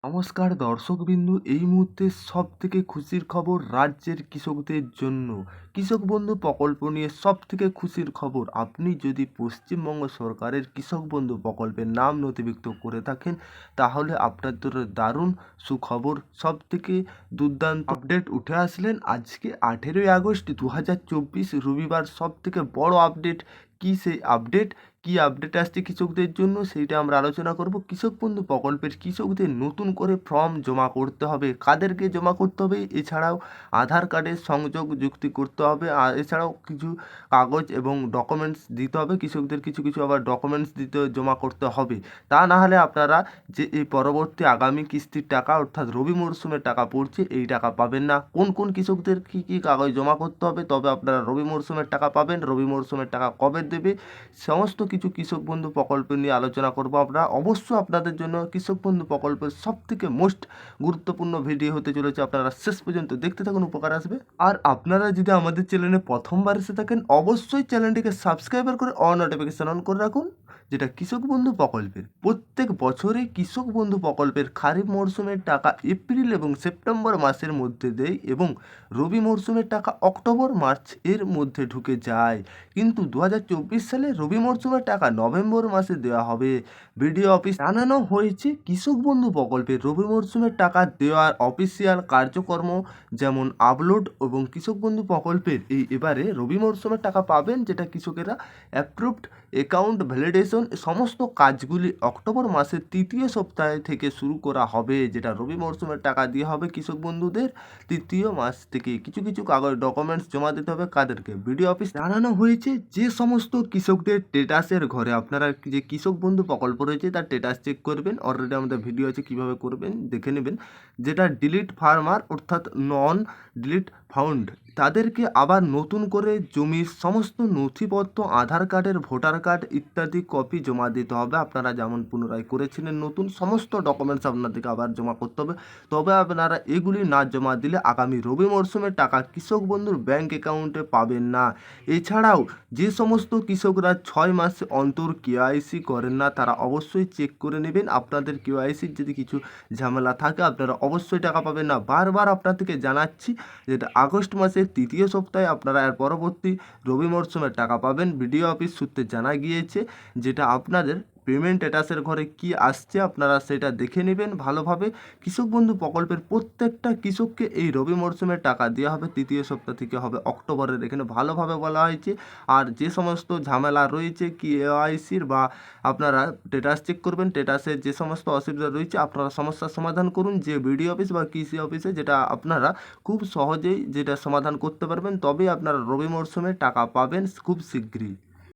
নমস্কার দর্শকবিন্দু, এই মুহূর্তে সবথেকে খুশির খবর রাজ্যের কৃষকদের জন্য। কৃষক বন্ধু প্রকল্প নিয়ে সবথেকে খুশির খবর, আপনি যদি পশ্চিমবঙ্গ সরকারের কৃষক বন্ধু প্রকল্পের নাম নথিভুক্ত করে থাকেন তাহলে আপনার জন্য দারুণ সুখবর। সবথেকে দুর্দান্ত আপডেট উঠে আসলেন আজকে 18ই আগস্ট 2024 রবিবার। সবথেকে বড় আপডেট কি, সেই আপডেট কি আপডেট আসছে কৃষকদের জন্য সেইটা আমরা আলোচনা করব। কৃষক বন্ধু প্রকল্পের কৃষকদের নতুন করে ফর্ম জমা করতে হবে, কাদেরকে জমা করতে হবে, এছাড়াও আধার কার্ডের সংযোগ যুক্তি করতে হবে, আর এছাড়াও কিছু কাগজ এবং ডকুমেন্টস দিতে হবে। কৃষকদের কিছু কিছু আবার ডকুমেন্টস দিতে জমা করতে হবে, তা না হলে আপনারা যে এই পরবর্তী আগামী কিস্তির টাকা অর্থাৎ রবি মরশুমের টাকা পড়ছে এই টাকা পাবেন না। কোন কোন কৃষকদের কী কী কাগজ জমা করতে হবে তবে আপনারা রবি মরশুমের টাকা পাবেন, রবি মরশুমের টাকা কবে দেবে, সমস্ত কিছু কৃষক বন্ধু প্রকল্প নিয়ে আলোচনা করব আমরা। অবশ্যই আপনাদের জন্য কৃষক বন্ধু প্রকল্পের সবথেকে মোস্ট গুরুত্বপূর্ণ ভিডিও হতে চলেছে, আপনারা শেষ পর্যন্ত দেখতে থাকুন, উপকার আসবে। আর আপনারা যদি আমাদের চ্যানেলে প্রথমবার এসে থাকেন অবশ্যই চ্যানেলটিকে সাবস্ক্রাইব করে অল নোটিফিকেশন অন করে রাখুন, যেটা কৃষক বন্ধু প্রকল্পের প্রত্যেক বছরে কৃষক বন্ধু প্রকল্পের খারিফ মরশুমের টাকা এপ্রিল এবং সেপ্টেম্বর মাসের মধ্যে দেয় এবং রবি মরশুমের টাকা অক্টোবর মার্চ এর মধ্যে ঢুকে যায়। কিন্তু 2024 সালে রবি মরশুমের টাকা নভেম্বর মাসে দেওয়া হবে। বিডিও অফিস জানানো হয়েছে কৃষক বন্ধু প্রকল্পের রবি মরশুমের টাকা দেওয়ার অফিসিয়াল কার্যক্রম যেমন আপলোড এবং কৃষক বন্ধু প্রকল্পের এবারে রবি মরশুমের টাকা পাবেন, যেটা কৃষকেরা অ্যাপ্রুভড অ্যাকাউন্ট ভ্যালিডেশন সমস্ত কাজগুলি অক্টোবর মাসের তৃতীয় সপ্তাহে থেকে শুরু করা হবে, যেটা রবি মরশুমের টাকা দিয়ে হবে কৃষক বন্ধুদের তৃতীয় মাস থেকে। কিছু কিছু কাগজ ডকুমেন্টস জমা দিতে হবে কাদেরকে, বিডিও অফিস জানানো হয়েছে যে সমস্ত কৃষকদের স্টেটাসের ঘরে আপনারা যে কৃষক বন্ধু প্রকল্প রয়েছে তার স্টেটাস চেক করবেন। অলরেডি আমাদের ভিডিও আছে কীভাবে করবেন, দেখে নেবেন। যেটা ডিলিট ফার্মার অর্থাৎ নন ডিলিট ফাউন্ড তাদেরকে আবার নতুন করে জমির সমস্ত নথিপত্র, আধার কার্ডের ভোটার কার্ড ইত্যাদি কপি জমা দিতে হবে। আপনারা যেমন পুনরায় করেছিলেন নতুন সমস্ত ডকুমেন্টস আপনাদেরকে আবার জমা করতে হবে। তবে আপনারা এগুলি না জমা দিলে আগামী রবি মরশুমের টাকা কৃষক বন্ধুর ব্যাংক অ্যাকাউন্টে পাবেন না। এছাড়াও যে সমস্ত কৃষকরা 6 মাস অন্তর কেওয়াইসি করেন না তারা অবশ্যই চেক করে নেবেন। আপনাদের কেওয়াইসির যদি কিছু ঝামেলা থাকে আপনারা অবশ্যই টাকা পাবেন না। বারবার আপনাদেরকে জানাচ্ছি যেটা আগস্ট মাসের তৃতীয় সপ্তাহে আপনারা এর পরবর্তী রবি মরশুমের টাকা পাবেন। বিডিও অফিস সূত্রে জানা গিয়েছে যেটা আপনাদের পেমেন্ট স্ট্যাটাসের ঘরে কি আসছে আপনারা সেটা দেখে নেবেন ভালোভাবে। কৃষক বন্ধু প্রকল্পের প্রত্যেকটা কৃষককে এই রবি মরশুমের টাকা দেওয়া হবে, তৃতীয় সপ্তাহ থেকে হবে অক্টোবরের, এখানে ভালোভাবে বলা হয়েছে। আর যে সমস্ত ঝামেলা রয়েছে কেওয়াইসির বা আপনারা স্ট্যাটাস চেক করবেন, স্ট্যাটাসের যে সমস্ত অসুবিধা রয়েছে আপনারা সমস্যার সমাধান করুন যে বিডিও অফিস বা কৃষি অফিসে, যেটা আপনারা খুব সহজেই যেটা সমাধান করতে পারবেন, তবেই আপনারা রবি মরশুমে টাকা পাবেন খুব শীঘ্রই।